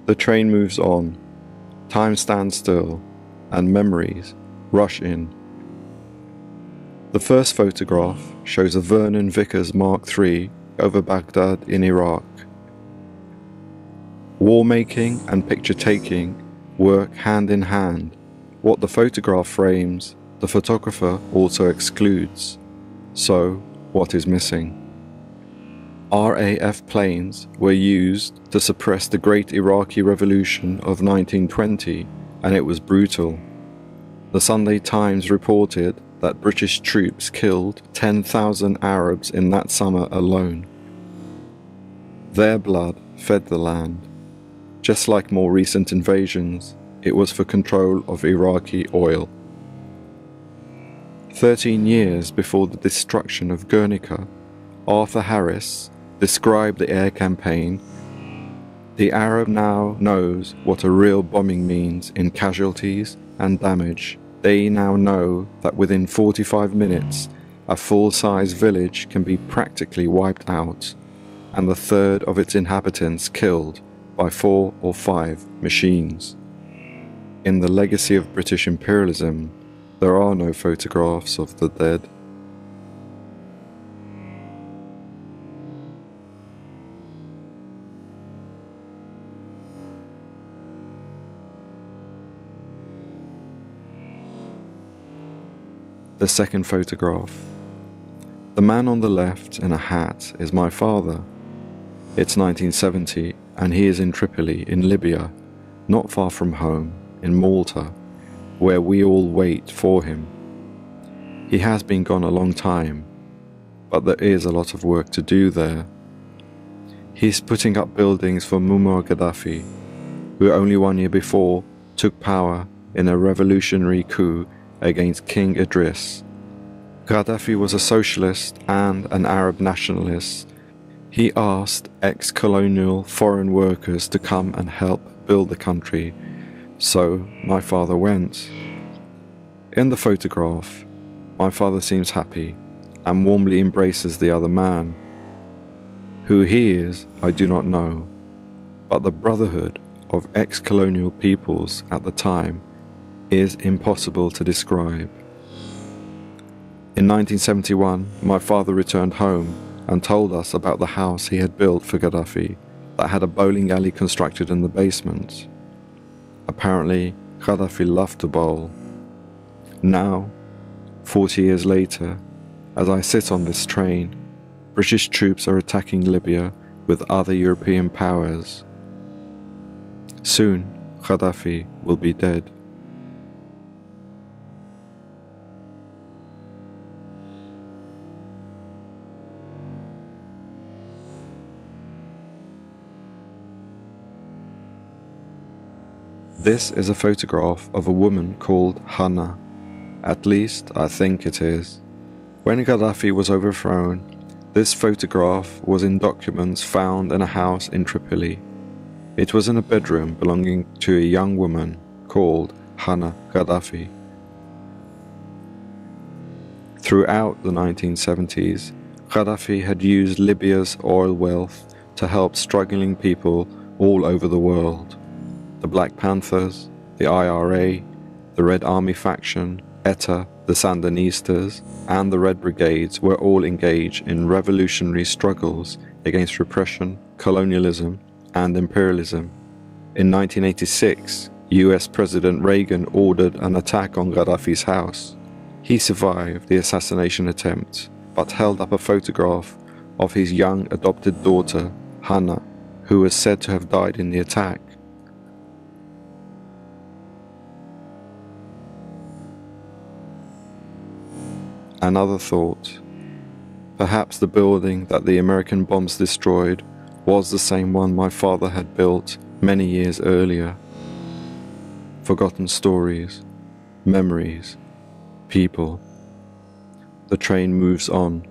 The train moves on, time stands still, and memories rush in. The first photograph shows a Vernon Vickers Mark III over Baghdad in Iraq. War-making and picture-taking work hand in hand. What the photograph frames, the photographer also excludes. So, what is missing? RAF planes were used to suppress the Great Iraqi Revolution of 1920, and it was brutal. The Sunday Times reported that British troops killed 10,000 Arabs in that summer alone. Their blood fed the land. Just like more recent invasions, it was for control of Iraqi oil. 13 years before the destruction of Guernica, Arthur Harris described the air campaign. The Arab now knows what a real bombing means in casualties and damage. They now know that within 45 minutes, a full-size village can be practically wiped out, and a third of its inhabitants killed by 4 or 5 machines. In the legacy of British imperialism, there are no photographs of the dead. The second photograph. The man on the left in a hat is my father. It's 1970 and he is in Tripoli in Libya, not far from home, in Malta, where we all wait for him. He has been gone a long time, but there is a lot of work to do there. He's putting up buildings for Muammar Gaddafi, who only 1 year before took power in a revolutionary coup against King Idris. Gaddafi was a socialist and an Arab nationalist. He asked ex-colonial foreign workers to come and help build the country, so my father went. In the photograph, my father seems happy and warmly embraces the other man. Who he is, I do not know, but the brotherhood of ex-colonial peoples at the time is impossible to describe. In 1971, my father returned home and told us about the house he had built for Gaddafi that had a bowling alley constructed in the basement. Apparently, Gaddafi loved to bowl. Now, 40 years later, as I sit on this train, British troops are attacking Libya with other European powers. Soon, Gaddafi will be dead. This is a photograph of a woman called Hana. At least, I think it is. When Gaddafi was overthrown, this photograph was in documents found in a house in Tripoli. It was in a bedroom belonging to a young woman called Hana Gaddafi. Throughout the 1970s, Gaddafi had used Libya's oil wealth to help struggling people all over the world. The Black Panthers, the IRA, the Red Army faction, ETA, the Sandinistas, and the Red Brigades were all engaged in revolutionary struggles against repression, colonialism, and imperialism. In 1986, US President Reagan ordered an attack on Gaddafi's house. He survived the assassination attempt, but held up a photograph of his young adopted daughter, Hana, who was said to have died in the attack. Another thought. Perhaps the building that the American bombs destroyed was the same one my father had built many years earlier. Forgotten stories, memories, people. The train moves on.